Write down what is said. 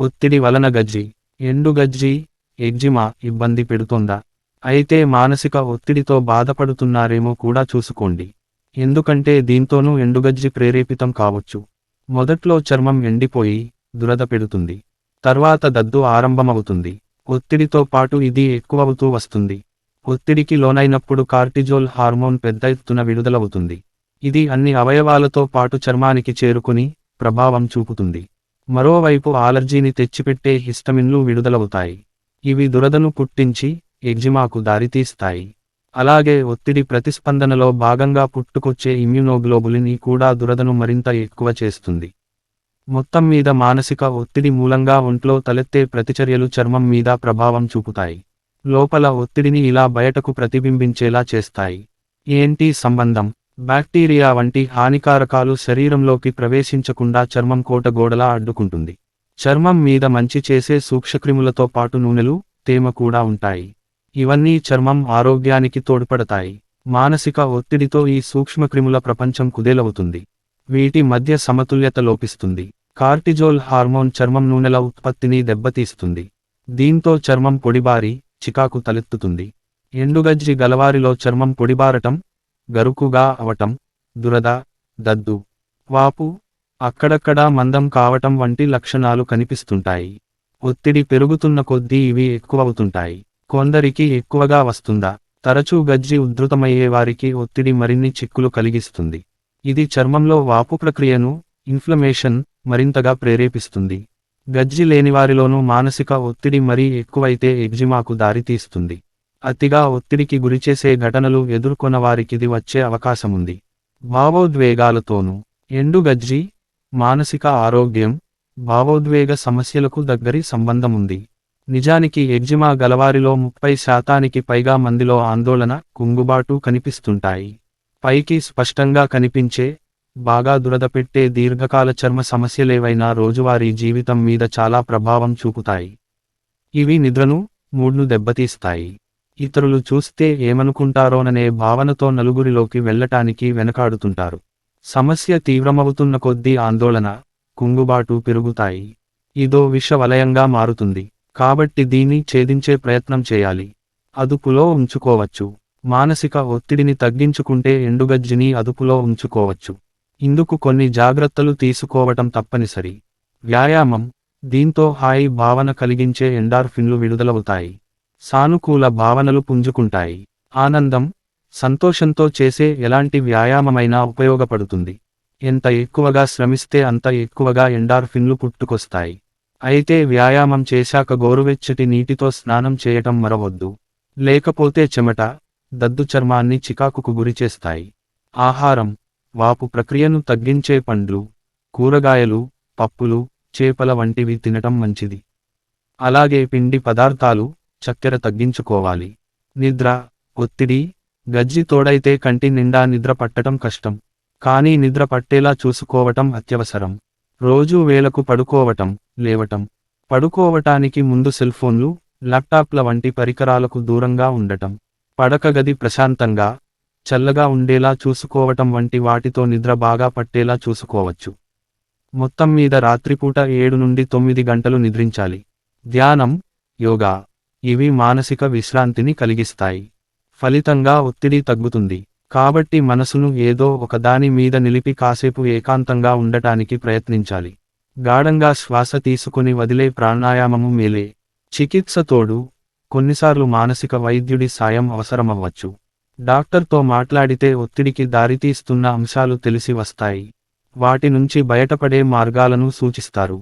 ఒత్తిడి వలన గజ్జి, ఎండుగజ్జి, ఎగ్జిమా ఇబ్బంది పెడుతోందా? అయితే మానసిక ఒత్తిడితో బాధపడుతున్నారేమో కూడా చూసుకోండి. ఎందుకంటే దీంతోనూ ఎండుగజ్జి ప్రేరేపితం కావచ్చు. మొదట్లో చర్మం ఎండిపోయి, దురద పెడుతుంది. తర్వాత దద్దు ఆరంభమవుతుంది. ఒత్తిడితో పాటు ఇది ఎక్కువవుతూ వస్తుంది. ఒత్తిడికి లోనైనప్పుడు కార్టిజోల్ హార్మోన్ పెద్ద ఎత్తున విడుదలవుతుంది. ఇది అన్ని అవయవాలతో పాటు చర్మానికి చేరుకుని, ప్రభావం చూపుతుంది. మరోవైపు అలర్జీని తెచ్చిపెట్టే హిస్టమిన్లు విడుదలవుతాయి. ఇవి దురదను పుట్టించి, ఎగ్జిమాకు దారితీస్తాయి. అలాగే ఒత్తిడి ప్రతిస్పందనలో భాగంగా పుట్టుకొచ్చే ఇమ్యునోగ్లోబులిన్ ఈ కూడా దురదను మరింత ఎక్కువ చేస్తుంది. మొత్తం మీద మానసిక ఒత్తిడి మూలంగా ఒంట్లో తలెత్తే ప్రతిచర్యలు చర్మం మీద ప్రభావం చూపుతాయి. లోపల ఒత్తిడిని ఇలా బయటకు ప్రతిబింబించేలా చేస్తాయి. ఏంటి సంబంధం? బ్యాక్టీరియా వంటి హానికారకాలు శరీరంలోకి ప్రవేశించకుండా చర్మం కోట గోడలా అడ్డుకుంటుంది. చర్మం మీద మంచి చేసే సూక్ష్మక్రిములతో పాటు నూనెలు, తేమ కూడా ఉంటాయి. ఇవన్నీ చర్మం ఆరోగ్యానికి తోడ్పడతాయి. మానసిక ఒత్తిడితో ఈ సూక్ష్మక్రిముల ప్రపంచం కుదేలవుతుంది. వీటి మధ్య సమతుల్యత లోపిస్తుంది. కార్టిజోల్ హార్మోన్ చర్మం నూనెల ఉత్పత్తిని దెబ్బతీస్తుంది. దీంతో చర్మం పొడిబారి, చికాకు తలెత్తుతుంది. ఎండుగజ్జి గలవారిలో చర్మం పొడిబారటం, గరుకుగా అవటం, దురద, దద్దు, వాపు, అక్కడక్కడా మందం కావటం వంటి లక్షణాలు కనిపిస్తుంటాయి. ఒత్తిడి పెరుగుతున్న కొద్దీ ఇవి ఎక్కువవుతుంటాయి. కొందరికి ఎక్కువగా వస్తుందా? తరచూ గజ్జి ఉధృతమయ్యే వారికి ఒత్తిడి మరిన్ని చిక్కులు కలిగిస్తుంది. ఇది చర్మంలో వాపు ప్రక్రియను, ఇన్ఫ్లమేషన్, మరింతగా ప్రేరేపిస్తుంది. గజ్జి లేనివారిలోనూ మానసిక ఒత్తిడి మరీ ఎక్కువైతే ఎగ్జిమాకు దారితీస్తుంది. అతిగా ఒత్తిడికి గురిచేసే ఘటనలు ఎదుర్కొన్న వారికిది వచ్చే అవకాశముంది. భావోద్వేగాలతోనూ ఎండుగజ్జి, మానసిక ఆరోగ్యం, భావోద్వేగ సమస్యలకు దగ్గరి సంబంధముంది. నిజానికి ఎగ్జిమా గలవారిలో 30% పైగా మందిలో ఆందోళన, కుంగుబాటు కనిపిస్తుంటాయి. పైకి స్పష్టంగా కనిపించే, బాగా దురదపెట్టే దీర్ఘకాల చర్మ సమస్యలేవైనా రోజువారీ జీవితం మీద చాలా ప్రభావం చూపుతాయి. ఇవి నిద్రను, మూడ్ను దెబ్బతీస్తాయి. ఇతరులు చూస్తే ఏమనుకుంటారోననే భావనతో నలుగురిలోకి వెళ్లటానికి వెనకాడుతుంటారు. సమస్య తీవ్రమవుతున్న కొద్దీ ఆందోళన, కుంగుబాటు పెరుగుతాయి. ఇదో విషవలయంగా మారుతుంది. కాబట్టి దీన్ని ఛేదించే ప్రయత్నం చేయాలి. అదుపులో ఉంచుకోవచ్చు. మానసిక ఒత్తిడిని తగ్గించుకుంటే ఎండుగజ్జిని అదుపులో ఉంచుకోవచ్చు. ఇందుకు కొన్ని జాగ్రత్తలు తీసుకోవటం తప్పనిసరి. వ్యాయామం, దీంతో హాయి భావన కలిగించే ఎండార్ఫిన్లు విడుదలవుతాయి. సానుకూల భావనలు పుంజుకుంటాయి. ఆనందం, సంతోషంతో చేసే ఎలాంటి వ్యాయామమైనా ఉపయోగపడుతుంది. ఎంత ఎక్కువగా శ్రమిస్తే అంత ఎక్కువగా ఎండార్ఫిన్లు పుట్టుకొస్తాయి. అయితే వ్యాయామం చేశాక గోరువెచ్చటి నీటితో స్నానం చేయటం మరవద్దు. లేకపోతే చెమట, దద్దు చర్మాన్ని చికాకుకు గురిచేస్తాయి. ఆహారం, వాపు ప్రక్రియను తగ్గించే పండ్లు, కూరగాయలు, పప్పులు, చేపల వంటివి తినటం మంచిది. అలాగే పిండి పదార్థాలు, చక్కెర తగ్గించుకోవాలి. నిద్ర, ఒత్తిడి, గజ్జి తోడైతే కంటి నిండా నిద్ర పట్టటం కష్టం. కానీ నిద్ర పట్టేలా చూసుకోవటం అత్యవసరం. రోజూ వేళకు పడుకోవటం, లేవటం. పడుకోవటానికి ముందు సెల్ఫోన్లు, ల్యాప్టాప్ల వంటి పరికరాలకు దూరంగా ఉండటం. పడక గది ప్రశాంతంగా, చల్లగా ఉండేలా చూసుకోవటం వంటి వాటితో నిద్ర బాగా పట్టేలా చూసుకోవచ్చు. మొత్తం మీద రాత్రిపూట 7 నుండి 9 గంటలు నిద్రించాలి. ధ్యానం, యోగా, ఇవి మానసిక విశ్రాంతిని కలిగిస్తాయి. ఫలితంగా ఒత్తిడి తగ్గుతుంది. కాబట్టి మనసును ఏదో ఒకదాని మీద నిలిపి కాసేపు ఏకాంతంగా ఉండటానికి ప్రయత్నించాలి. గాఢంగా శ్వాస తీసుకుని వదిలే ప్రాణాయామము మేలే. చికిత్స తోడు, కొన్నిసార్లు మానసిక వైద్యుడి సాయం అవసరమవ్వచ్చు. డాక్టర్తో మాట్లాడితే ఒత్తిడికి దారితీస్తున్న అంశాలు తెలిసి వస్తాయి. వాటి నుంచి బయటపడే మార్గాలను సూచిస్తారు.